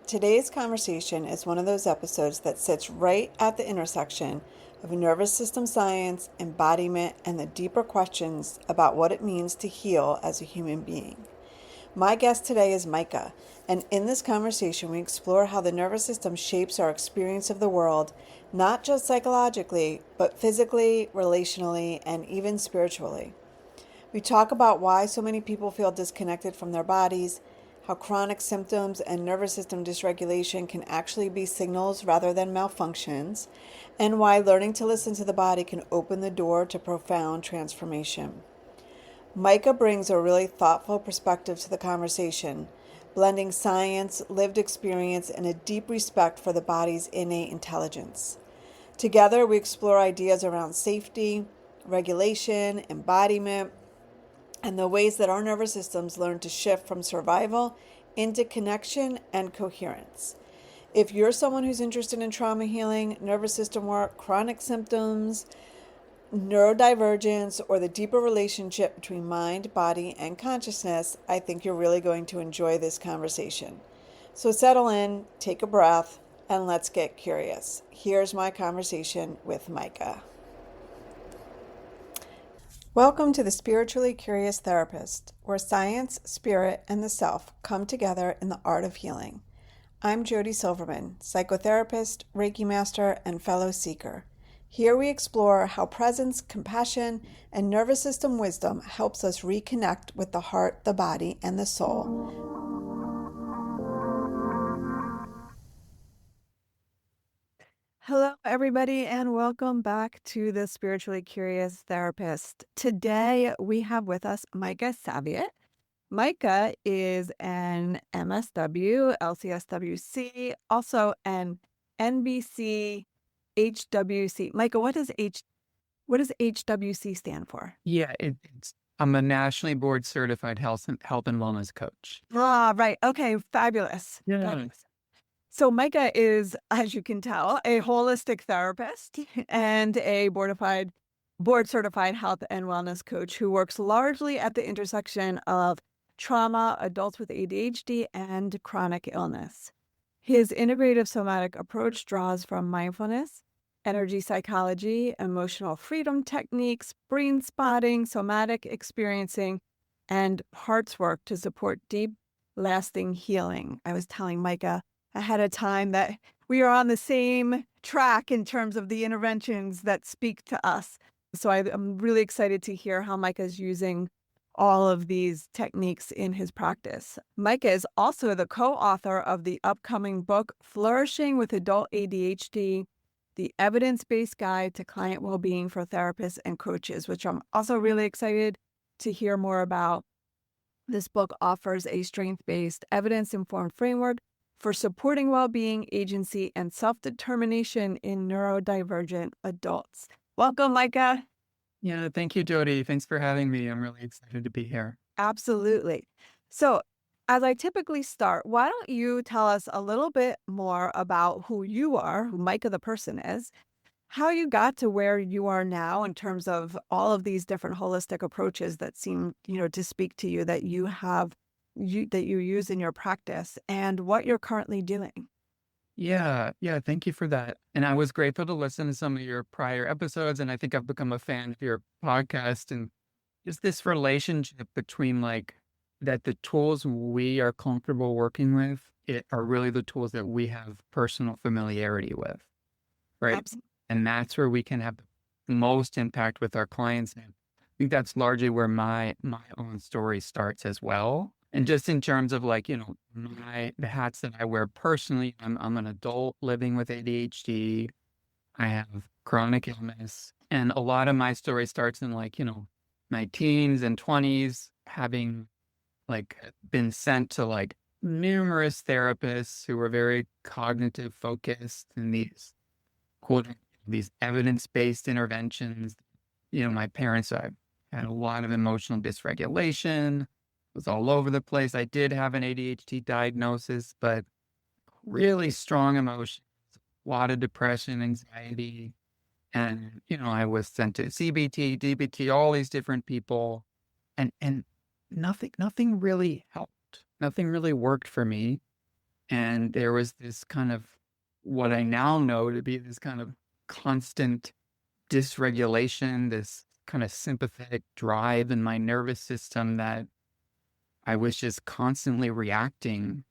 Today's conversation is one of those episodes that sits right at the intersection of nervous system science, embodiment, and the deeper questions about what it means to heal as a human being. My guest today is Micah, and in this conversation we explore how the nervous system shapes our experience of the world, not just psychologically, but physically, relationally, and even spiritually. We talk about why so many people feel disconnected from their bodies, how chronic symptoms and nervous system dysregulation can actually be signals rather than malfunctions, and why learning to listen to the body can open the door to profound transformation. Micah brings a really thoughtful perspective to the conversation, blending science, lived experience, and a deep respect for the body's innate intelligence. Together, we explore ideas around safety, regulation, embodiment, and the ways that our nervous systems learn to shift from survival into connection and coherence. If you're someone who's interested in trauma healing, nervous system work, chronic symptoms, neurodivergence, or the deeper relationship between mind, body, and consciousness, I think you're really going to enjoy this conversation. So settle in, take a breath, and let's get curious. Here's my conversation with Micah. Welcome to the Spiritually Curious Therapist, where science, spirit, and the self come together in the art of healing. I'm Jody Silverman, psychotherapist, Reiki master, and fellow seeker. Here we explore how presence, compassion, and nervous system wisdom helps us reconnect with the heart, the body, and the soul. Hello, everybody, and welcome back to the Spiritually Curious Therapist. Today, we have with us Micah Saviet. Micah is an MSW, LCSW-C, also an NBC-HWC. Micah, what does HWC stand for? Yeah, I'm a nationally board certified health and wellness coach. Ah, right. Okay, fabulous. Yeah. Fabulous. So Micah is, as you can tell, a holistic therapist and a board certified health and wellness coach who works largely at the intersection of trauma, adults with ADHD, and chronic illness. His integrative somatic approach draws from mindfulness, energy psychology, emotional freedom techniques, brainspotting, somatic experiencing, and heart's work to support deep, lasting healing. I was telling Micah ahead of time that we are on the same track in terms of the interventions that speak to us. So I'm really excited to hear how Micah is using all of these techniques in his practice. Micah is also the co-author of the upcoming book, Flourishing with Adult ADHD, the Evidence-Based Guide to Client Wellbeing for Therapists and Coaches, which I'm also really excited to hear more about. This book offers a strength-based, evidence-informed framework for supporting well-being, agency, and self-determination in neurodivergent adults. Welcome, Micah. Yeah, thank you, Jody. Thanks for having me. I'm really excited to be here. Absolutely. So, as I typically start, why don't you tell us a little bit more about who you are, who Micah the person is, how you got to where you are now in terms of all of these different holistic approaches that seem, to speak to you, that you have that you use in your practice, and what you're currently doing. Yeah, thank you for that. And I was grateful to listen to some of your prior episodes, and I think I've become a fan of your podcast and just this relationship between that the tools we are comfortable working with are really the tools that we have personal familiarity with, right? Absolutely. And that's where we can have the most impact with our clients. And I think that's largely where my own story starts as well. And just in terms of the hats that I wear personally, I'm an adult living with ADHD. I have chronic illness, and a lot of my story starts in my teens and 20s, having been sent to numerous therapists who were very cognitive focused and these evidence-based interventions. My parents, I had a lot of emotional dysregulation, was all over the place. I did have an ADHD diagnosis, but really strong emotions, a lot of depression, anxiety. And, I was sent to CBT, DBT, all these different people. And nothing really helped. Nothing really worked for me. And there was this kind of what I now know to be this kind of constant dysregulation, this kind of sympathetic drive in my nervous system that I was just constantly reacting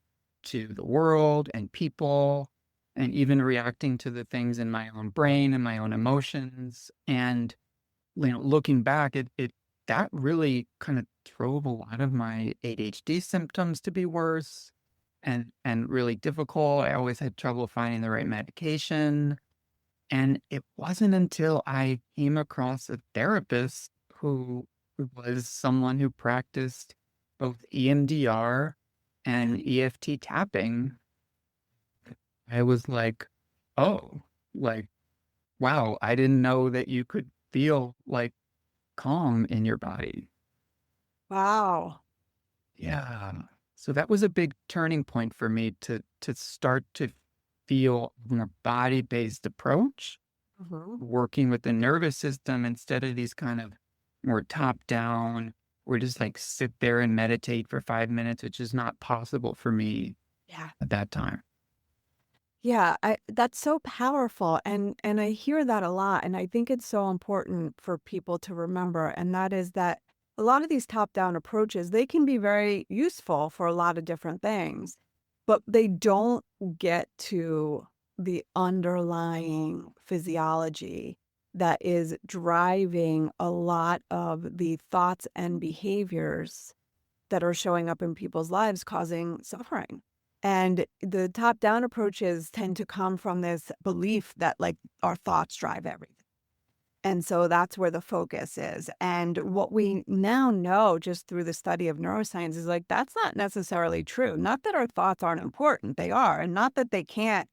to the world and people, and even reacting to the things in my own brain and my own emotions. And, looking back, it that really kind of drove a lot of my ADHD symptoms to be worse and really difficult. I always had trouble finding the right medication. And it wasn't until I came across a therapist who was someone who practiced both EMDR and EFT tapping. I was like, oh, like, wow, I didn't know that you could feel like calm in your body. Wow. Yeah. So that was a big turning point for me to start to feel a more body-based approach, Mhm. working with the nervous system instead of these kind of more top-down, or just like sit there and meditate for 5 minutes, which is not possible for me Yeah. at that time. Yeah, that's so powerful, and I hear that a lot, and I think it's so important for people to remember, and that is that a lot of these top-down approaches, they can be very useful for a lot of different things, but they don't get to the underlying physiology that is driving a lot of the thoughts and behaviors that are showing up in people's lives causing suffering. And the top down approaches tend to come from this belief that like our thoughts drive everything. And so that's where the focus is. And what we now know just through the study of neuroscience is like that's not necessarily true. Not that our thoughts aren't important, they are, and not that they can't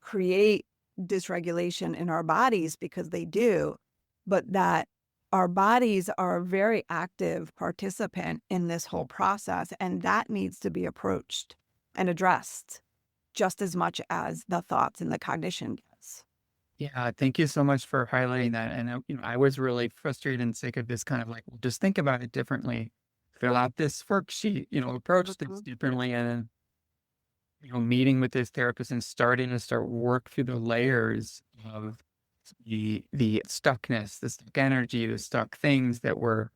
create dysregulation in our bodies because they do, but that our bodies are a very active participant in this whole process, and that needs to be approached and addressed just as much as the thoughts and the cognition does. Yeah, thank you so much for highlighting that. And I was really frustrated and sick of this kind of like, well, just think about it differently, fill out this worksheet, approach things Mhm. differently, and then meeting with this therapist and starting to work through the layers of the stuckness, the stuck energy, the stuck things that were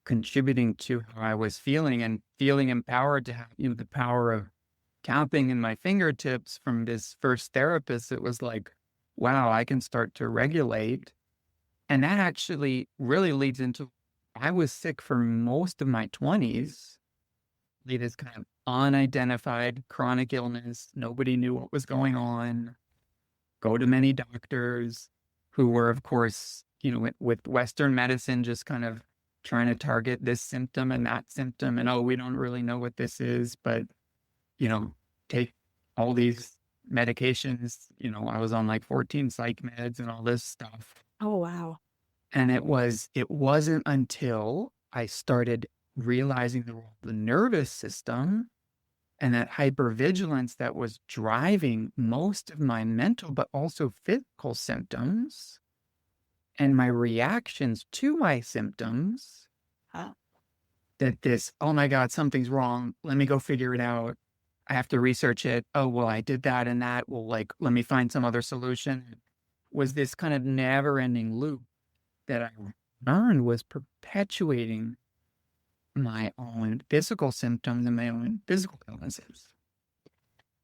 contributing to how I was feeling, and feeling empowered to have the power of counting in my fingertips from this first therapist. It was like, wow, I can start to regulate. And that actually really leads into I was sick for most of my 20s, this kind of unidentified chronic illness. Nobody knew what was going on. Go to many doctors who were, of course, with Western medicine, just kind of trying to target this symptom and that symptom. And, oh, we don't really know what this is, but, you know, take all these medications. I was on like 14 psych meds and all this stuff. Oh, wow. And it wasn't until I started realizing the role of the nervous system and that hypervigilance that was driving most of my mental, but also physical symptoms and my reactions to my symptoms, Huh? that this, oh my God, something's wrong. Let me go figure it out. I have to research it. Oh, well, I did that and that. Well, like, let me find some other solution. It was this kind of never ending loop that I learned was perpetuating my own physical symptoms and my own physical illnesses.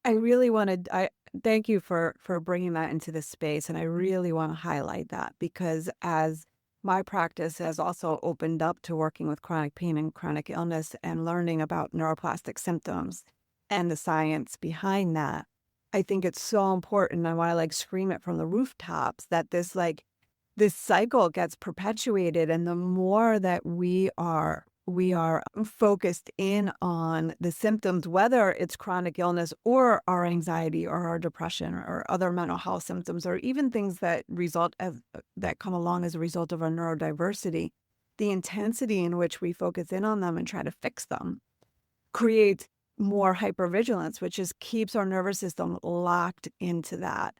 I really wanted I thank you for bringing that into this space, and I really want to highlight that because as my practice has also opened up to working with chronic pain and chronic illness and learning about neuroplastic symptoms and the science behind that, I think it's so important. I want to like scream it from the rooftops that this cycle gets perpetuated, and the more that we are focused in on the symptoms, whether it's chronic illness or our anxiety or our depression or other mental health symptoms, or even things that that come along as a result of our neurodiversity, the intensity in which we focus in on them and try to fix them creates more hypervigilance, which just keeps our nervous system locked into that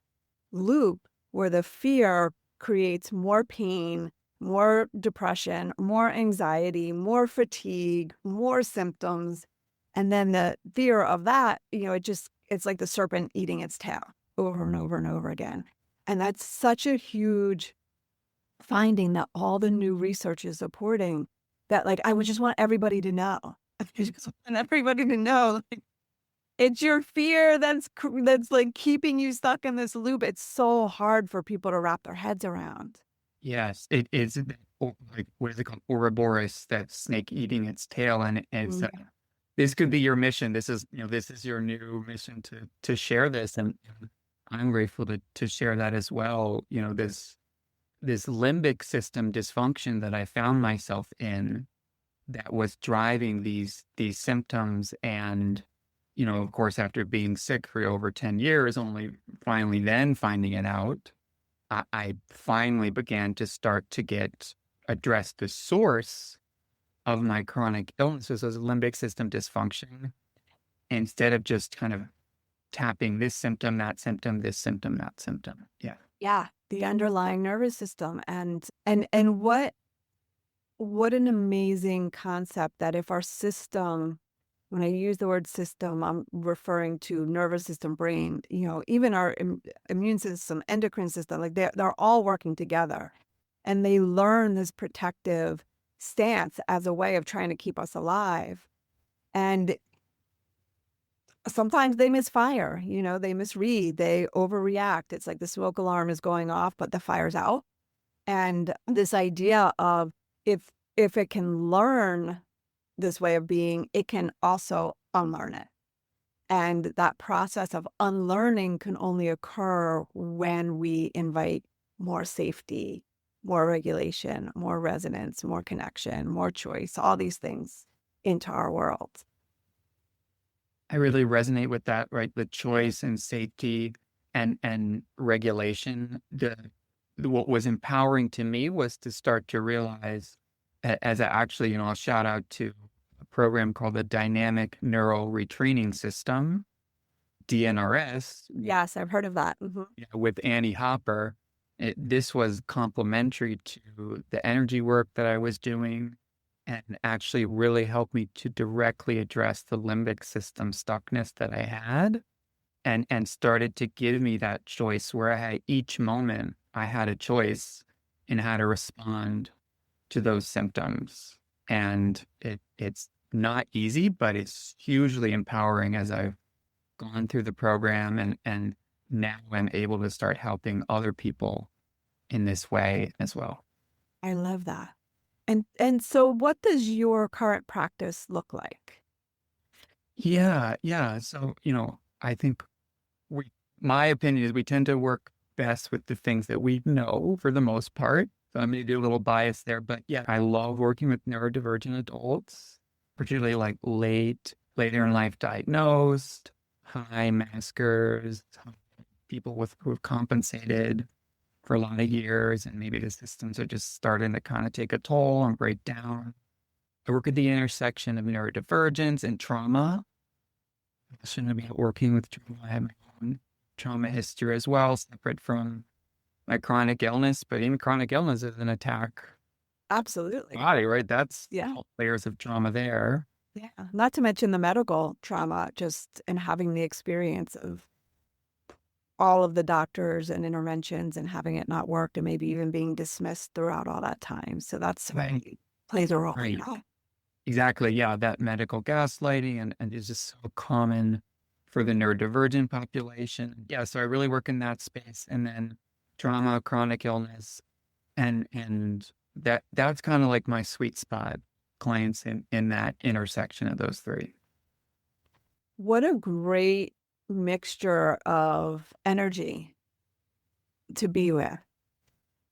loop where the fear creates more pain, more depression, more anxiety, more fatigue, more symptoms. And then the fear of that, it's like the serpent eating its tail over and over and over again. And that's such a huge finding that all the new research is supporting, that like I would just want everybody to know. I just want everybody to know, like, it's your fear that's like keeping you stuck in this loop. It's so hard for people to wrap their heads around. Yes, it is like, what is it called? Ouroboros, that snake eating its tail. And it's, this could be your mission. This is, this is your new mission to share this. And I'm grateful to share that as well. This limbic system dysfunction that I found myself in, that was driving these symptoms. And, of course, after being sick for over 10 years, only finally then finding it out, I finally began to start to address the source of my chronic illnesses as limbic system dysfunction, instead of just kind of tapping this symptom, that symptom, this symptom, that symptom. Yeah. Yeah. The underlying nervous system. And what an amazing concept that if our system, when I use the word system, I'm referring to nervous system, brain, even our immune system, endocrine system, like they're all working together, and they learn this protective stance as a way of trying to keep us alive. And sometimes they misfire, they misread, they overreact. It's like the smoke alarm is going off, but the fire's out. And this idea of if it can learn this way of being, it can also unlearn it. And that process of unlearning can only occur when we invite more safety, more regulation, more resonance, more connection, more choice, all these things into our world. I really resonate with that, right? The choice and safety and regulation. What was empowering to me was to start to realize, as I actually, I'll shout out to a program called the Dynamic Neural Retraining System, DNRS. Yes, I've heard of that. With Annie Hopper. This was complementary to the energy work that I was doing, and actually really helped me to directly address the limbic system stuckness that I had, and started to give me that choice where each moment I had a choice in how to respond to those symptoms. And it's not easy, but it's hugely empowering as I've gone through the program, and now I'm able to start helping other people in this way as well. I love that. And so what does your current practice look like? Yeah. So, I think my opinion is we tend to work best with the things that we know for the most part. So I'm going to do a little bias there, but yeah, I love working with neurodivergent adults, particularly like later in life diagnosed, high maskers, people who have compensated for a lot of years, and maybe the systems are just starting to kind of take a toll and break down. I work at the intersection of neurodivergence and trauma. I shouldn't be working with trauma. I have my own trauma history as well, separate from my chronic illness, but even chronic illness is an attack. Absolutely. Body, right? That's Yeah. all layers of trauma there. Yeah. Not to mention the medical trauma, just in having the experience of all of the doctors and interventions and having it not work, and maybe even being dismissed throughout all that time. So that's Right. Plays a role. Right. Exactly. Yeah. That medical gaslighting and is just so common for the neurodivergent population. Yeah. So I really work in that space, and then trauma, chronic illness, and that's kind of like my sweet spot, clients in that intersection of those three. What a great mixture of energy to be with.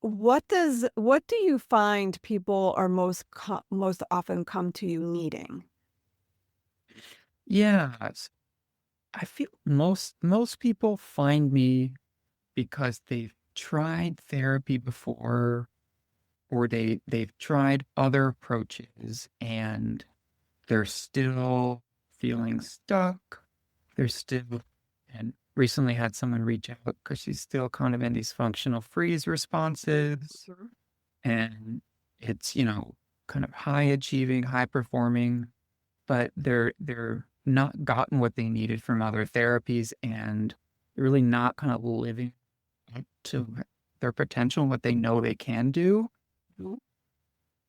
What do you find people are most often come to you needing? Yes. I feel most people find me because they've tried therapy before, or they've tried other approaches, and they're still feeling stuck. And recently had someone reach out because she's still kind of in these functional freeze responses. And it's, kind of high achieving, high performing, but they're not gotten what they needed from other therapies and really not kind of living up to their potential, what they know they can do. Mhm.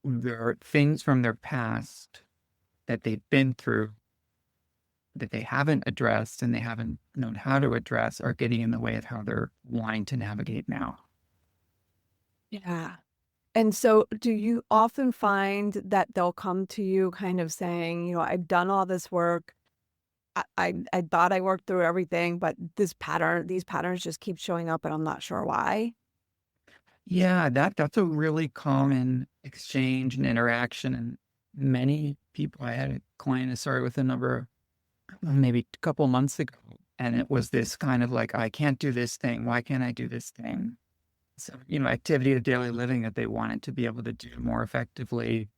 There are things from their past that they've been through that they haven't addressed and they haven't known how to address are getting in the way of how they're wanting to navigate now. Yeah. And so do you often find that they'll come to you kind of saying, I've done all this work. I thought I worked through everything, but these patterns just keep showing up and I'm not sure why. Yeah, that's a really common exchange and interaction. And many people, I had a client who started with a number, maybe a couple months ago, and it was this kind of like, I can't do this thing. Why can't I do this thing? So, activity of daily living that they wanted to be able to do more effectively,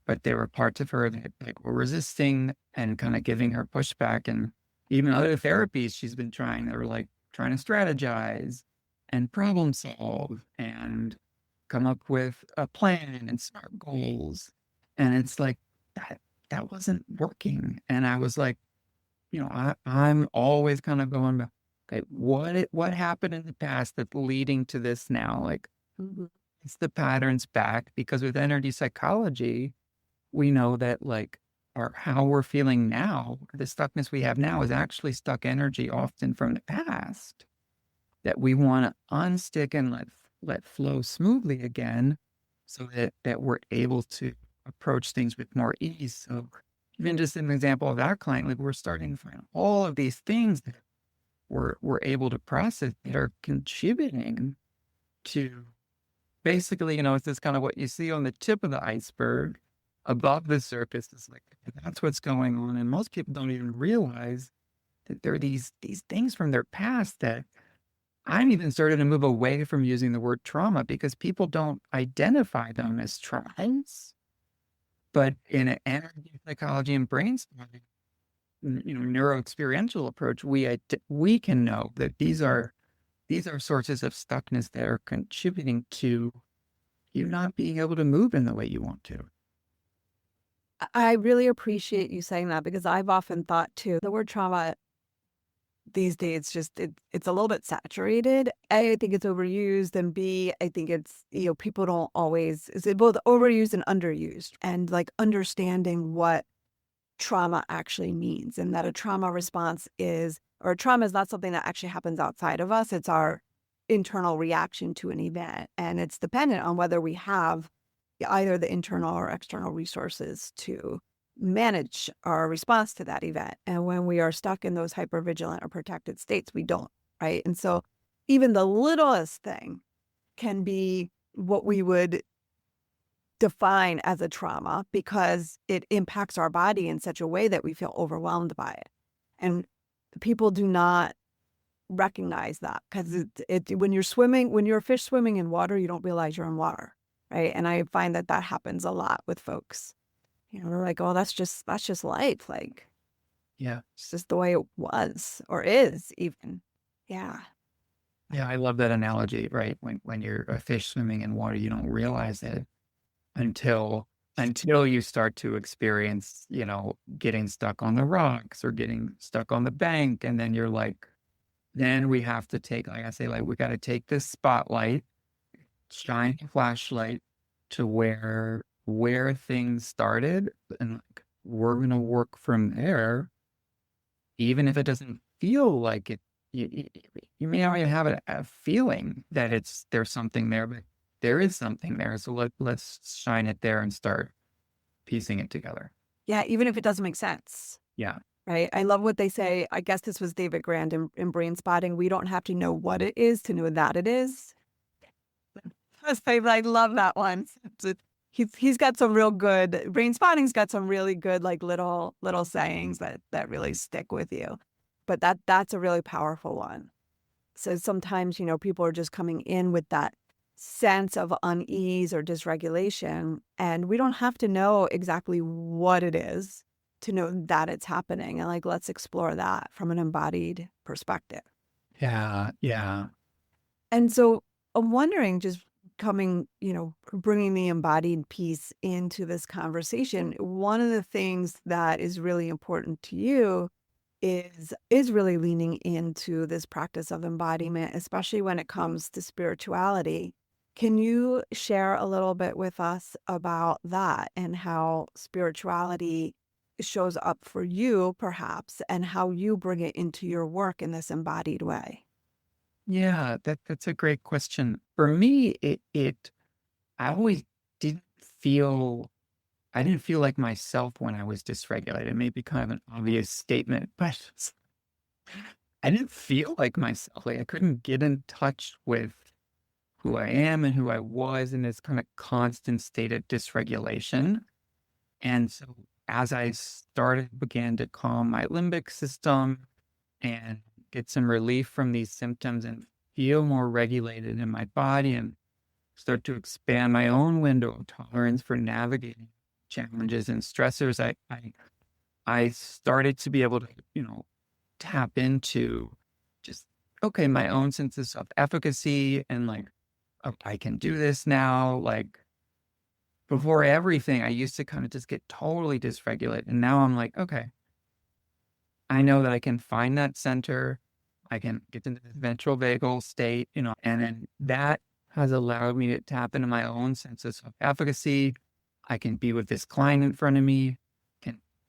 but there were parts of her that like were resisting and kind of giving her pushback. And even other therapies she's been trying that were like trying to strategize and problem solve and come up with a plan and SMART goals. And it's like that wasn't working. And I was like, I'm always kind of going back, okay, what happened in the past that's leading to this now? Like, Mhm. it's the patterns back, because with energy psychology, we know that like how we're feeling now, the stuckness we have now is actually stuck energy often from the past that we want to unstick and let flow smoothly again so that we're able to approach things with more ease. So even just an example of that client, like we're starting to find all of these things that we're able to process that are contributing to basically, it's just kind of what you see on the tip of the iceberg. Above the surface is like, that's what's going on. And most people don't even realize that there are these things from their past that I'm even starting to move away from using the word trauma because people don't identify them as traumas. But in an energy psychology and brainstorming, neuroexperiential approach, we can know that these are sources of stuckness that are contributing to you not being able to move in the way you want to. I really appreciate you saying that because I've often thought too, the word trauma these days just it's a little bit saturated. A, I think it's overused, and B, I think it's, people don't always, is it both overused and underused, and like understanding what trauma actually means, and that a trauma response is, or trauma is not something that actually happens outside of us. It's our internal reaction to an event. And it's dependent on whether we have either the internal or external resources to manage our response to that event. And when we are stuck in those hypervigilant or protected states, we don't, right? And so even the littlest thing can be what we would define as a trauma because it impacts our body in such a way that we feel overwhelmed by it. And people do not recognize that because when you're a fish swimming in water, you don't realize you're in water, right? And I find that happens a lot with folks. They're like, oh, that's just life. Like, Yeah. it's just the way it was or is even. Yeah. Yeah, I love that analogy, right? When you're a fish swimming in water, you don't realize it until you start to experience, getting stuck on the rocks or getting stuck on the bank. And then you're like, then we have to take, like I say, like we got to take this spotlight, shine a flashlight to where things started, and like we're gonna work from there, even if it doesn't feel like it. You may not even have a feeling that there's something there, but there is something there. So let's shine it there and start piecing it together. Yeah. Even if it doesn't make sense. Yeah. Right. I love what they say. I guess this was David Grand in Brain Spotting. We don't have to know what it is to know that it is. I love that one. He's got some real good, Brain Spotting's got some really good like little sayings that really stick with you. But that's a really powerful one. So sometimes, people are just coming in with that sense of unease or dysregulation, and we don't have to know exactly what it is to know that it's happening. And like, let's explore that from an embodied perspective. Yeah. Yeah. And so I'm wondering, just coming, bringing the embodied piece into this conversation, one of the things that is really important to you is really leaning into this practice of embodiment, especially when it comes to spirituality. Can you share a little bit with us about that and how spirituality shows up for you, perhaps, and how you bring it into your work in this embodied way? Yeah, that's a great question. For me, I always didn't feel I didn't feel like myself when I was dysregulated. Maybe kind of an obvious statement, but I didn't feel like myself. Like I couldn't get in touch with who I am and who I was in this kind of constant state of dysregulation. And so as I began to calm my limbic system and get some relief from these symptoms and feel more regulated in my body and start to expand my own window of tolerance for navigating challenges and stressors, I started to be able to, tap into just, okay, my own sense of self-efficacy and like, oh, I can do this now. Like before everything, I used to kind of just get totally dysregulated. And now I'm like, okay, I know that I can find that center. I can get into the ventral vagal state, and then that has allowed me to tap into my own sense of self-efficacy. I can be with this client in front of me.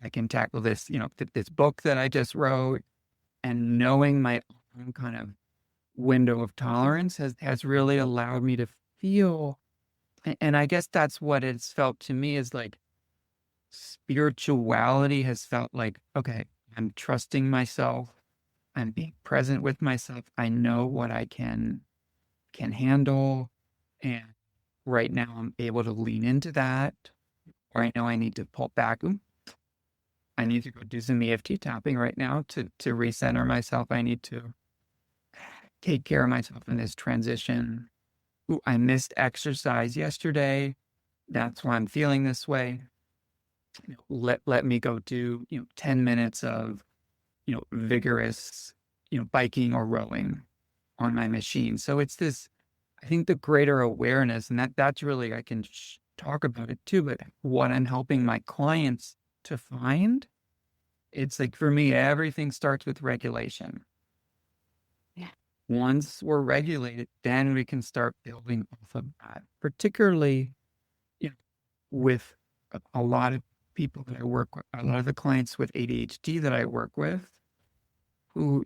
I can tackle this, this book that I just wrote, and knowing my own kind of window of tolerance has really allowed me to feel. And I guess that's what it's felt to me is like spirituality has felt like, okay, I'm trusting myself. I'm being present with myself. I know what I can handle. And right now I'm able to lean into that. Or I know I need to pull back. Ooh, I need to go do some EFT tapping right now to recenter myself. I need to take care of myself in this transition. Ooh, I missed exercise yesterday. That's why I'm feeling this way. Let me go do 10 minutes of vigorous biking or rowing on my machine. So it's this, I think, the greater awareness, and that's really, I can talk about it too, but what I'm helping my clients to find, it's like for me, everything starts with regulation. Yeah. Once we're regulated, then we can start building off of that, particularly with a lot of people that I work with, a lot of the clients with ADHD that I work with who,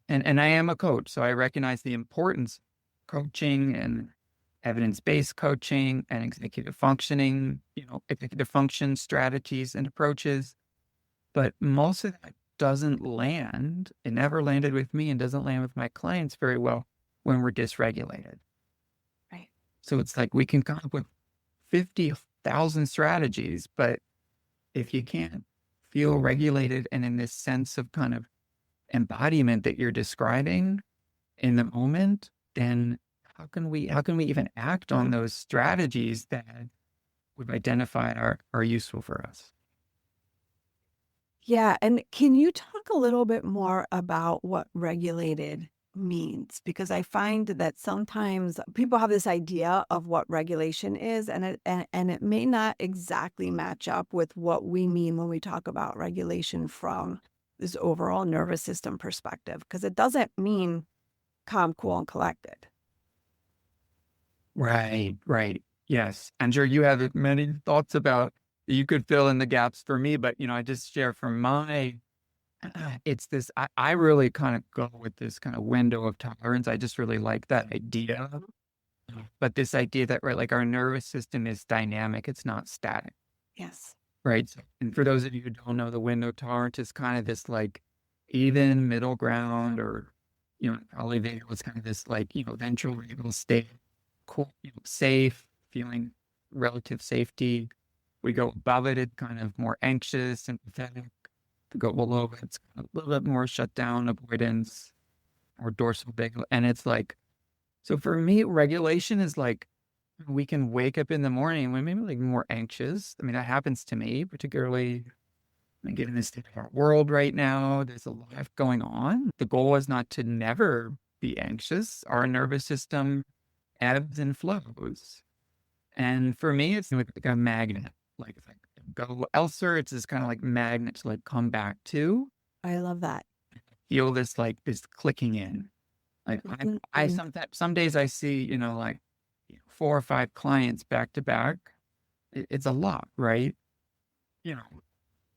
and I am a coach, so I recognize the importance of coaching and evidence-based coaching and executive functioning, executive function strategies and approaches. But most of that doesn't land. It never landed with me and doesn't land with my clients very well when we're dysregulated. Right. So it's like we can come up with 50,000 strategies, but if you can't feel regulated and in this sense of kind of embodiment that you're describing in the moment, then how can we even act on those strategies that we've identified are useful for us? Yeah. And can you talk a little bit more about what regulated means? Because I find that sometimes people have this idea of what regulation is, and it may not exactly match up with what we mean when we talk about regulation from this overall nervous system perspective, because it doesn't mean calm, cool, and collected. Right. Yes. I'm sure you have many thoughts about, you could fill in the gaps for me, but I just share from it's this, I really kind of go with this kind of window of tolerance. I just really like that idea. But this idea that, right, like our nervous system is dynamic, it's not static. Yes. Right. So, and for those of you who don't know, the window of tolerance is kind of this like even middle ground, or, probably vagal is kind of this like, ventral vagal state, cool, safe, feeling relative safety. We go above it, it's kind of more anxious, sympathetic. To go below it, it's kind of a little bit more shut down, avoidance, or dorsal vagal. And it's like, so for me, regulation is like, we can wake up in the morning when maybe like more anxious. I mean, that happens to me, particularly given the state of our world right now. There's a lot going on. The goal is not to never be anxious. Our nervous system ebbs and flows. And for me, it's like a magnet. Like if I go elsewhere, it's this kind of like magnet to like come back to. I love that. Feel this like this clicking in. Like I Mhm. sometimes some days I see, like 4 or 5 clients back to back. It's a lot, right?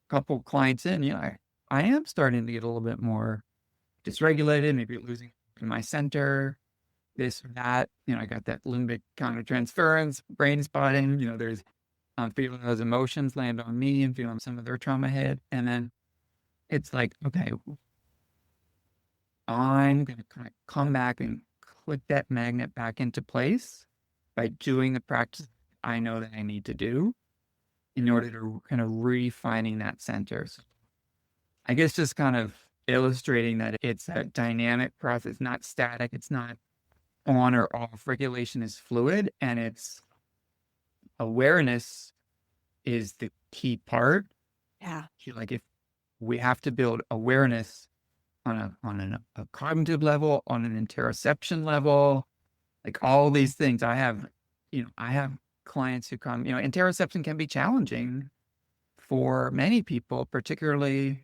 Couple clients in, I am starting to get a little bit more dysregulated, maybe losing my center, this or that. I got that limbic countertransference, brain spotting. There's I'm feeling those emotions land on me and feeling some of their trauma hit. And then it's like, okay, I'm going to kind of come back and click that magnet back into place by doing the practice I know that I need to do in order to kind of refining that center. So I guess just kind of illustrating that it's a dynamic process, not static. It's not on or off. Regulation is fluid, and it's awareness is the key part. Yeah. Like if we have to build awareness on a cognitive level, on an interoception level, like all these things. I have clients who come, interoception can be challenging for many people, particularly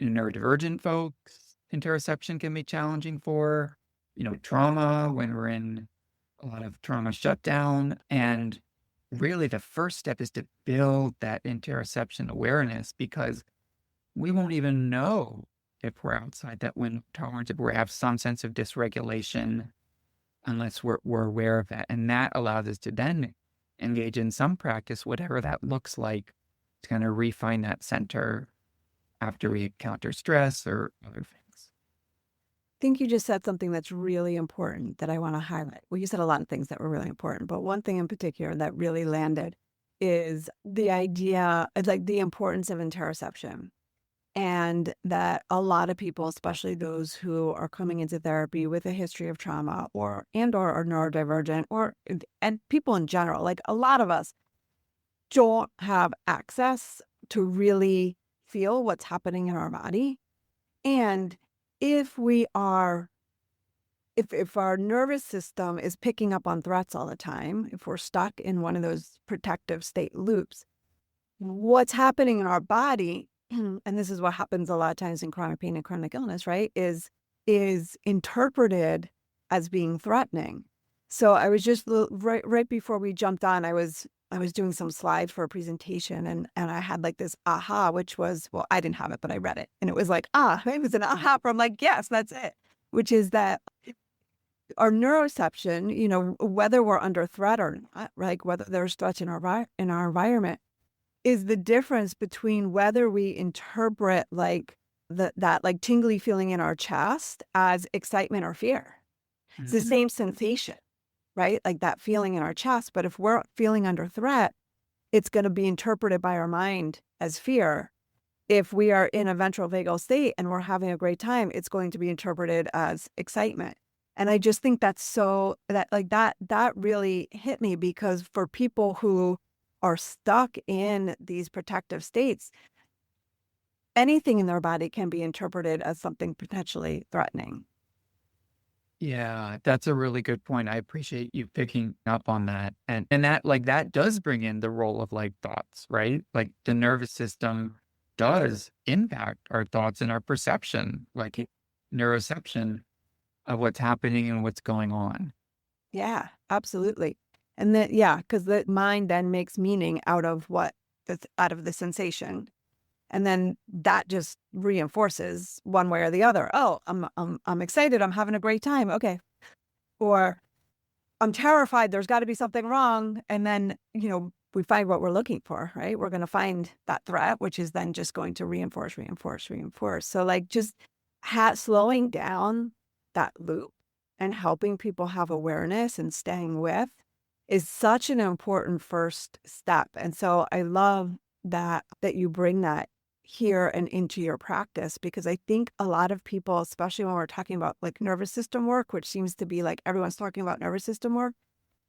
neurodivergent folks. Interoception can be challenging for, trauma when we're in a lot of trauma shutdown. And really the first step is to build that interoception awareness, because we won't even know if we're outside that window of tolerance, if we have some sense of dysregulation, unless we're aware of that. And that allows us to then engage in some practice, whatever that looks like, to kind of refine that center after we encounter stress or other things. I think you just said something that's really important that I want to highlight. Well, you said a lot of things that were really important, but one thing in particular that really landed is the idea, like the importance of interoception. And that a lot of people, especially those who are coming into therapy with a history of trauma or are neurodivergent, and people in general, like a lot of us don't have access to really feel what's happening in our body. And if our nervous system is picking up on threats all the time, if we're stuck in one of those protective state loops, what's happening in our body, and this is what happens a lot of times in chronic pain and chronic illness, right, is interpreted as being threatening. So I was just right before we jumped on, I was doing some slides for a presentation, and I had like this aha, which was, well, I didn't have it, but I read it, and it was like, it was an aha from like, yes, that's it, which is that our neuroception, whether we're under threat or not, like whether there's threats in our environment, is the difference between whether we interpret like that like tingly feeling in our chest as excitement or fear. It's the same sensation, right? Like that feeling in our chest. But if we're feeling under threat, it's going to be interpreted by our mind as fear. If we are in a ventral vagal state and we're having a great time, it's going to be interpreted as excitement. And I just think that's so that really hit me, because for people who are stuck in these protective states, anything in their body can be interpreted as something potentially threatening. Yeah, that's a really good point. I appreciate you picking up on that. And that like that does bring in the role of like thoughts, right? Like the nervous system does impact our thoughts and our perception, like neuroception of what's happening and what's going on. Yeah, absolutely. And then, because the mind then makes meaning out of out of the sensation. And then that just reinforces one way or the other. Oh, I'm excited. I'm having a great time. Okay. Or I'm terrified. There's got to be something wrong. And then, we find what we're looking for, right? We're going to find that threat, which is then just going to reinforce. So like just slowing down that loop and helping people have awareness and staying with is such an important first step. And so I love that you bring that here and into your practice, because I think a lot of people, especially when we're talking about like nervous system work, which seems to be like everyone's talking about nervous system work,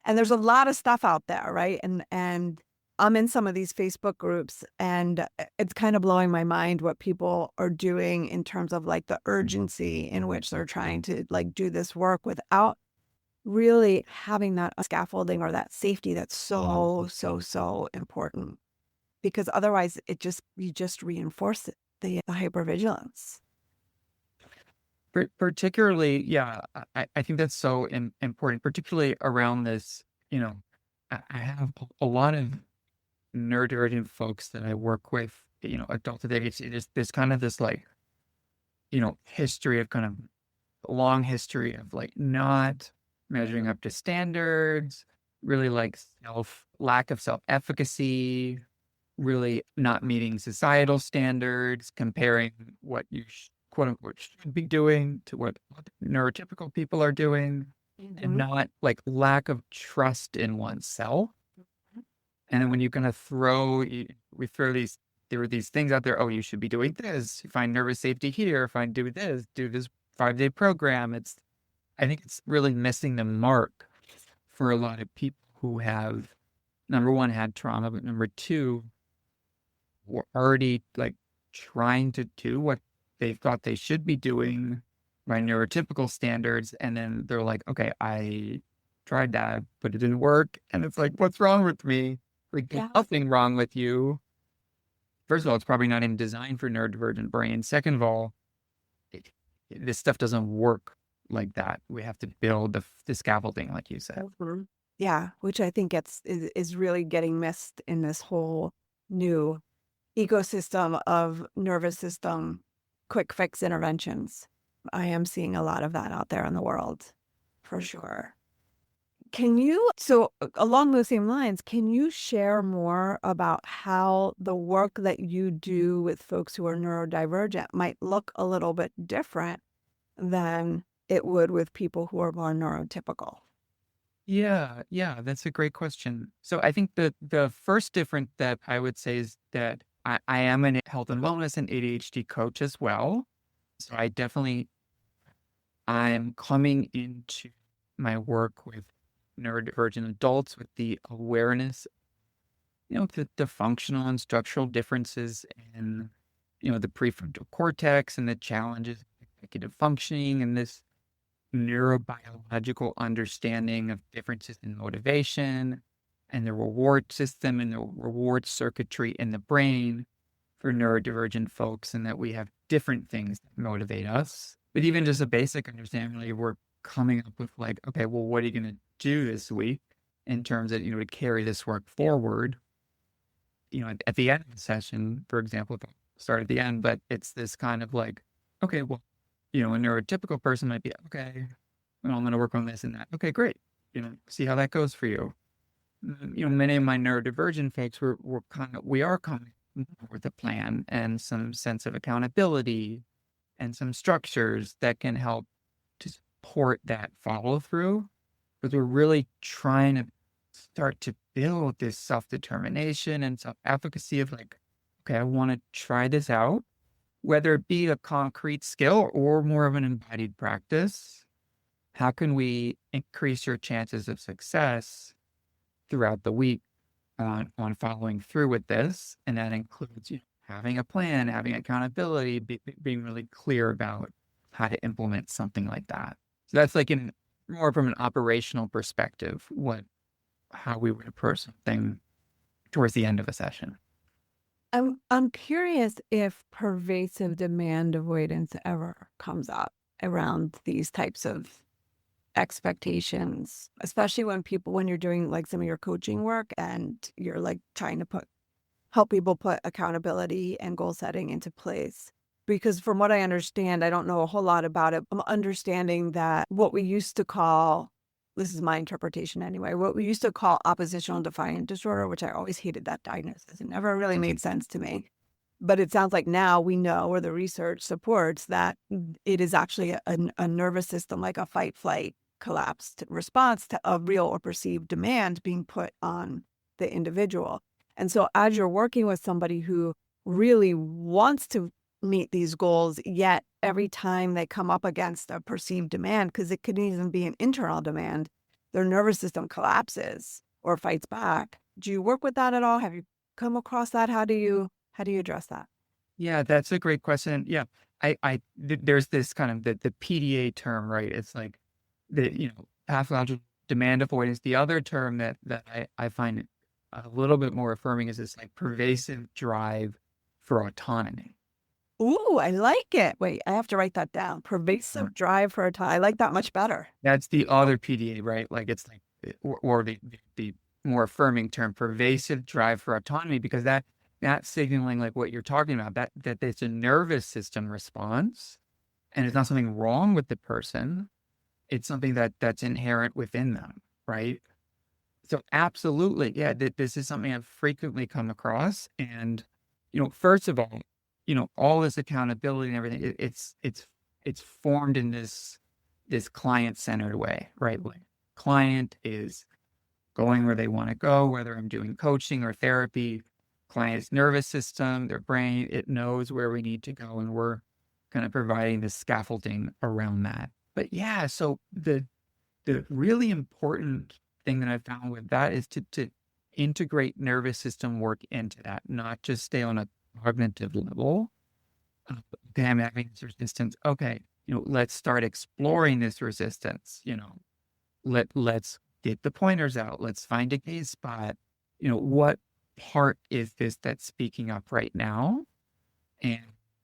and there's a lot of stuff out there, right? And I'm in some of these Facebook groups, and it's kind of blowing my mind what people are doing in terms of like the urgency in which they're trying to like do this work without really having that scaffolding or that safety that's so important, because otherwise you just reinforce the hypervigilance. Particularly, yeah, I think that's so important, particularly around this, you know, I have a lot of neurodivergent folks that I work with, adults with ADHD. There's kind of this like, history of kind of long history of like not measuring up to standards, really like lack of self-efficacy, really not meeting societal standards, comparing what you quote unquote should be doing to what neurotypical people are doing, and not like lack of trust in oneself. And then when you kind of we throw there were these things out there. Oh, you should be doing this. Find nervous safety here. Do this 5-day program. I think it's really missing the mark for a lot of people who have, number one, had trauma, but number two, were already like trying to do what they thought they should be doing by neurotypical standards. And then they're like, okay, I tried that, but it didn't work. And it's like, what's wrong with me? Like, there's nothing wrong with you. First of all, it's probably not even designed for neurodivergent brains. Second of all, this stuff doesn't work like that. We have to build the scaffolding, like you said. Yeah, which I think is really getting missed in this whole new ecosystem of nervous system quick fix interventions. I am seeing a lot of that out there in the world, for sure. So along those same lines, can you share more about how the work that you do with folks who are neurodivergent might look a little bit different than it would with people who are more neurotypical? Yeah, that's a great question. So I think the first difference that I would say is that I am a health and wellness and ADHD coach as well. So I'm coming into my work with neurodivergent adults with the awareness, the functional and structural differences in, the prefrontal cortex and the challenges of executive functioning and this neurobiological understanding of differences in motivation and the reward system and the reward circuitry in the brain for neurodivergent folks, and that we have different things that motivate us. But even just a basic understanding, like we're coming up with like, okay, well, what are you going to do this week in terms of, to carry this work forward? At the end of the session, for example, if I start at the end, but it's this kind of like, okay, well, a neurotypical person might be, okay, well, I'm going to work on this and that. Okay, great. See how that goes for you. Many of my neurodivergent folks we are coming with a plan and some sense of accountability and some structures that can help to support that follow through. But we're really trying to start to build this self-determination and self-efficacy of like, okay, I want to try this out, whether it be a concrete skill or more of an embodied practice. How can we increase your chances of success throughout the week on following through with this? And that includes having a plan, having accountability, being really clear about how to implement something like that. So that's like more from an operational perspective, how we would approach something towards the end of a session. I'm curious if pervasive demand avoidance ever comes up around these types of expectations, especially when you're doing like some of your coaching work and you're like trying to help people put accountability and goal setting into place. Because from what I understand, I don't know a whole lot about it. I'm understanding that what we used to call, this is my interpretation anyway, what we used to call oppositional defiant disorder, which I always hated that diagnosis. It never really made sense to me. But it sounds like now we know, or the research supports, that it is actually a nervous system, like a fight, flight, collapse response to a real or perceived demand being put on the individual. And so as you're working with somebody who really wants to meet these goals, yet every time they come up against a perceived demand, because it could even be an internal demand, their nervous system collapses or fights back. Do you work with that at all? Have you come across that? How do you address that? Yeah, that's a great question. Yeah, there's this kind of the PDA term, right? It's like pathological demand avoidance. The other term that I find a little bit more affirming is this like pervasive drive for autonomy. Ooh, I like it. Wait, I have to write that down. Pervasive drive for a time. I like that much better. That's the other PDA, right? Like it's like, or the more affirming term, pervasive drive for autonomy, because that's signaling like what you're talking about, that it's a nervous system response, and it's not something wrong with the person. It's something that's inherent within them, right? So absolutely, yeah, this is something I've frequently come across. And, first of all this accountability and everything, it's formed in this client-centered way, right? Like client is going where they want to go, whether I'm doing coaching or therapy. Client's nervous system, their brain, it knows where we need to go, and we're kind of providing the scaffolding around that. But yeah, so the really important thing that I found with that is to integrate nervous system work into that, not just stay on a cognitive level. Okay, I'm having this resistance. Okay, let's start exploring this resistance. Let's get the pointers out. Let's find a gaze spot. What part is this that's speaking up right now? And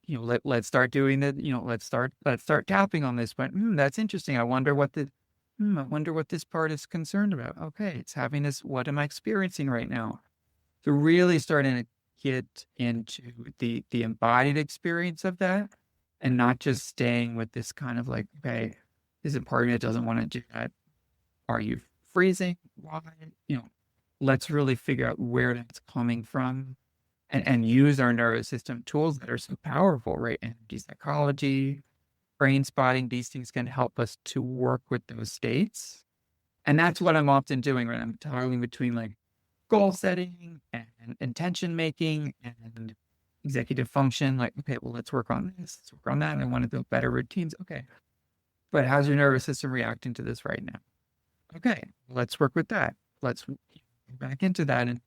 let's start doing that. Let's start tapping on this. But that's interesting. I wonder what this part is concerned about. Okay, it's having this. What am I experiencing right now? So really starting to get into the embodied experience of that, and not just staying with this kind of like, okay, is it part of me that doesn't want to do that? Are you freezing? Why? Let's really figure out where that's coming from, and use our nervous system tools that are so powerful, right? Energy psychology, brain spotting, these things can help us to work with those states. And that's what I'm often doing, right? I'm toggling between like goal setting and intention making and executive function. Like, okay, well, let's work on this, let's work on that. I want to build better routines. Okay. But how's your nervous system reacting to this right now? Okay, let's work with that. Let's go back into that. And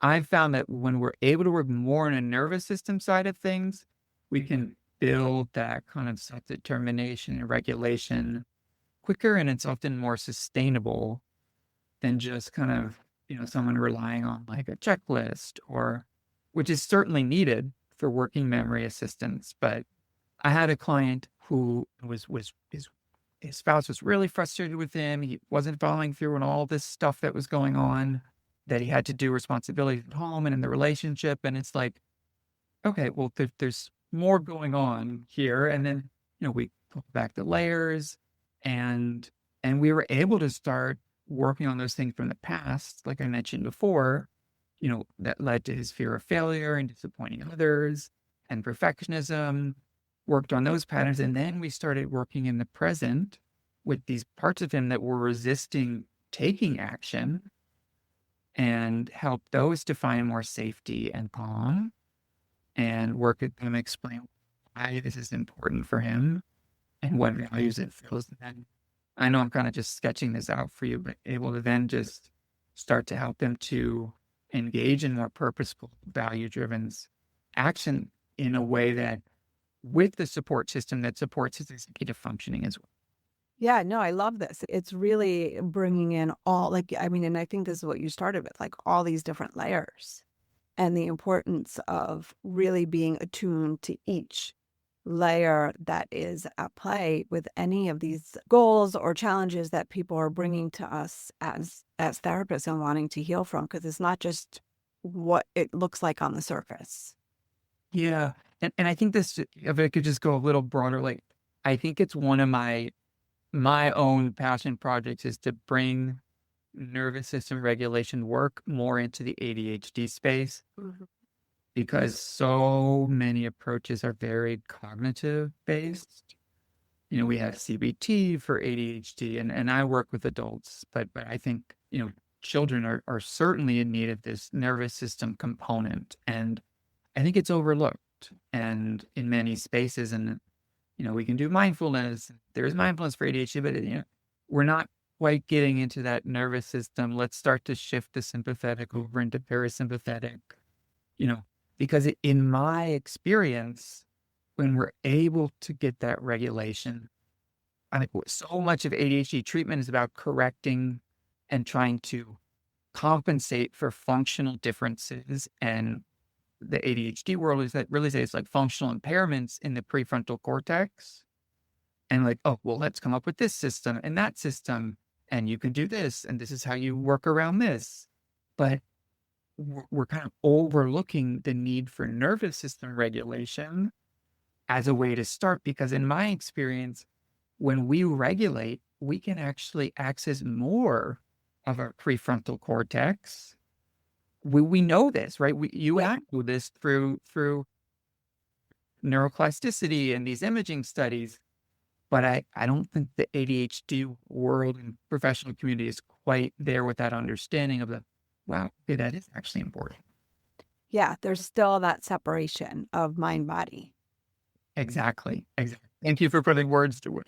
I've found that when we're able to work more on a nervous system side of things, we can build that kind of self-determination and regulation quicker, and it's often more sustainable than just kind of, someone relying on like a checklist, or which is certainly needed for working memory assistance. But I had a client who his spouse was really frustrated with him. He wasn't following through on all this stuff that was going on, that he had to do responsibilities at home and in the relationship. And it's like, okay, well, there's more going on here. And then, we pull back the layers, and we were able to start working on those things from the past, like I mentioned before, that led to his fear of failure and disappointing others and perfectionism, worked on those patterns. And then we started working in the present with these parts of him that were resisting taking action, and help those to find more safety and calm, and work with him, explain why this is important for him and what values it feels. And then I know I'm kind of just sketching this out for you, but able to then just start to help him to engage in more purposeful, value-driven action in a way that, with the support system that supports his executive functioning as well. Yeah, no, I love this. It's really bringing in all, and I think this is what you started with, like all these different layers, and the importance of really being attuned to each layer that is at play with any of these goals or challenges that people are bringing to us as therapists and wanting to heal from, because it's not just what it looks like on the surface. Yeah. And I think this, if I could just go a little broader, like I think it's one of my own passion projects is to bring nervous system regulation work more into the ADHD space. Mm-hmm. Because so many approaches are very cognitive based. We have CBT for ADHD, and I work with adults, but I think, children are certainly in need of this nervous system component. And I think it's overlooked, and in many spaces. And, we can do mindfulness. There's mindfulness for ADHD, but, we're not quite getting into that nervous system. Let's start to shift the sympathetic over into parasympathetic, because in my experience, when we're able to get that regulation, I think so much of ADHD treatment is about correcting and trying to compensate for functional differences. And the ADHD world is that really says like functional impairments in the prefrontal cortex. And like, oh, well, let's come up with this system and that system. And you can do this. And this is how you work around this. But we're kind of overlooking the need for nervous system regulation as a way to start. Because in my experience, when we regulate, we can actually access more of our prefrontal cortex. We know this, right? You know this through neuroplasticity and these imaging studies. But I don't think the ADHD world and professional community is quite there with that understanding of the, wow, okay, that is actually important. Yeah, there's still that separation of mind body. Exactly. Thank you for putting words to it.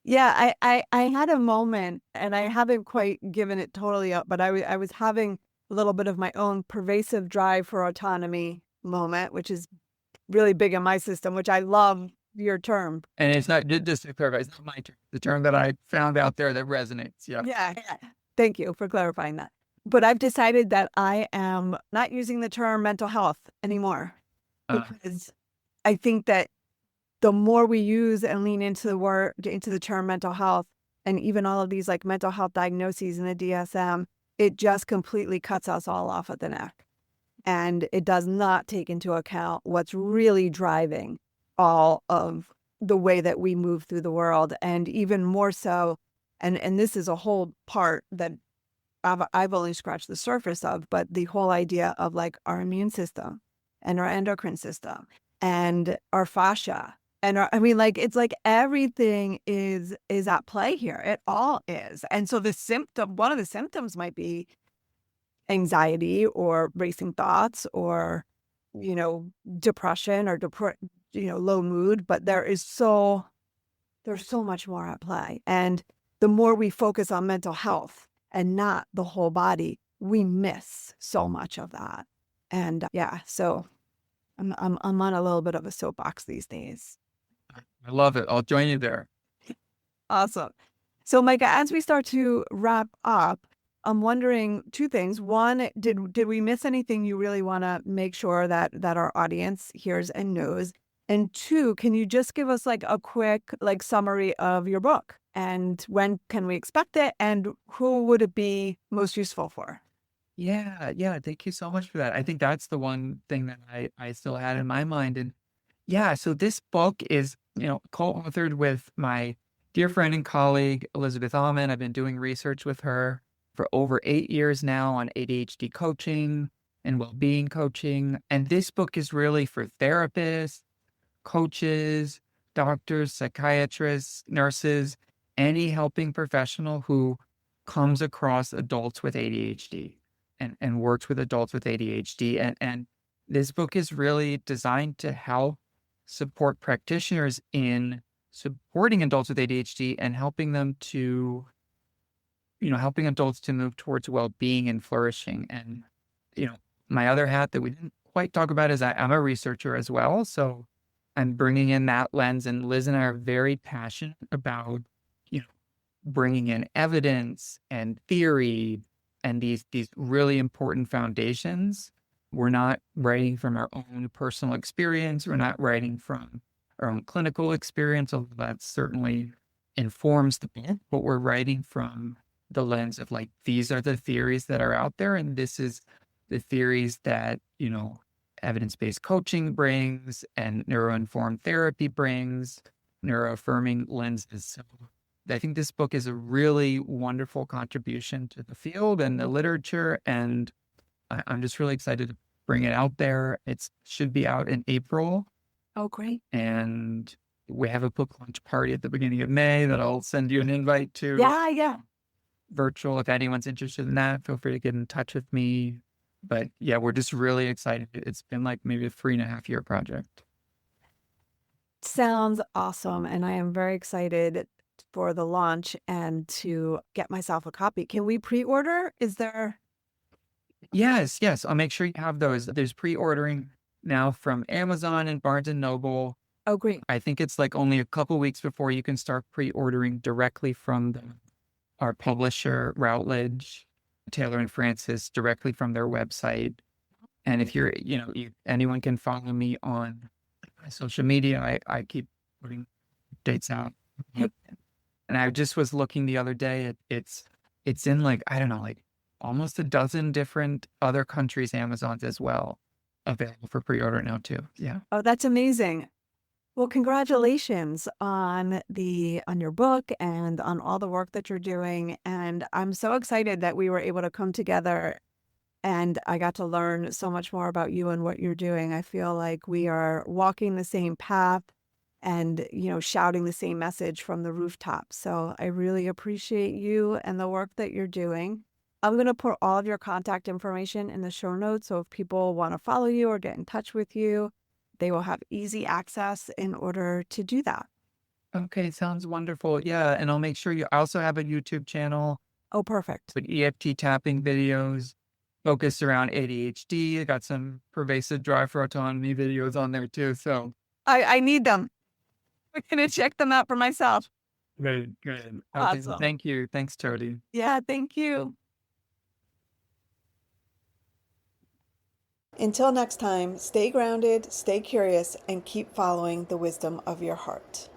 Yeah, I had a moment, and I haven't quite given it totally up, but I was having a little bit of my own pervasive drive for autonomy moment, which is really big in my system, which I love your term. And it's not, just to clarify, it's not my term. The term that I found out there that resonates. Yeah. Yeah. Thank you for clarifying that. But I've decided that I am not using the term mental health anymore, because I think that the more we use and lean into the term mental health, and even all of these like mental health diagnoses in the DSM, it just completely cuts us all off at the neck. And it does not take into account what's really driving all of the way that we move through the world. And even more so, and this is a whole part that I've only scratched the surface of, but the whole idea of like our immune system and our endocrine system and our fascia. And it's like everything is at play here. It all is. And so one of the symptoms might be anxiety or racing thoughts or, depression or, low mood. But there's so much more at play. And the more we focus on mental health and not the whole body, we miss so much of that. And so I'm on a little bit of a soapbox these days. I love it. I'll join you there. Awesome. So Micah, as we start to wrap up, I'm wondering two things. One, did we miss anything you really want to make sure that our audience hears and knows? And two, can you just give us like a quick summary of your book, and when can we expect it, and who would it be most useful for? Yeah. Thank you so much for that. I think that's the one thing that I still had in my mind. And yeah, so this book is, co-authored with my dear friend and colleague, Elizabeth Alman. I've been doing research with her for over 8 years now on ADHD coaching and well-being coaching. And this book is really for therapists, coaches, doctors, psychiatrists, nurses, any helping professional who comes across adults with ADHD and works with adults with ADHD. And this book is really designed to help support practitioners in supporting adults with ADHD and helping them to, helping adults to move towards well-being and flourishing. And, my other hat that we didn't quite talk about is I'm a researcher as well. So I'm bringing in that lens, and Liz and I are very passionate about, bringing in evidence and theory and these really important foundations. We're not writing from our own personal experience. We're not writing from our own clinical experience, although that certainly informs the book, but we're writing from the lens of like, these are the theories that are out there, and this is the theories that, evidence-based coaching brings and neuroinformed therapy brings, neuroaffirming lenses. So I think this book is a really wonderful contribution to the field and the literature, and I'm just really excited to bring it out there. It should be out in April. Oh, great. And we have a book launch party at the beginning of May that I'll send you an invite to. Yeah. Virtual. If anyone's interested in that, feel free to get in touch with me. But yeah, we're just really excited. It's been like maybe a 3.5-year project. Sounds awesome. And I am very excited for the launch and to get myself a copy. Can we pre-order? Is there? Yes. I'll make sure you have those. There's pre-ordering now from Amazon and Barnes & Noble. Oh, great. I think it's like only a couple weeks before you can start pre-ordering directly from our publisher, Routledge, Taylor and Francis, directly from their website. And if you're, anyone can follow me on my social media. I keep putting dates out. And I just was looking the other day. It's in like, I don't know, like almost a dozen different other countries, Amazons as well, available for pre-order now too. Yeah. Oh, that's amazing. Well, congratulations on your book and on all the work that you're doing. And I'm so excited that we were able to come together and I got to learn so much more about you and what you're doing. I feel like we are walking the same path and, shouting the same message from the rooftop. So I really appreciate you and the work that you're doing. I'm going to put all of your contact information in the show notes. So if people want to follow you or get in touch with you, they will have easy access in order to do that. Okay, sounds wonderful. Yeah, and I'll make sure I also have a YouTube channel Oh, perfect. with EFT tapping videos focused around ADHD. I got some pervasive drive for autonomy videos on there too. So I need them. I'm going to check them out for myself. good. Okay, Awesome. thank you. Thanks, Jody. Yeah, thank you. Until next time, stay grounded, stay curious, and keep following the wisdom of your heart.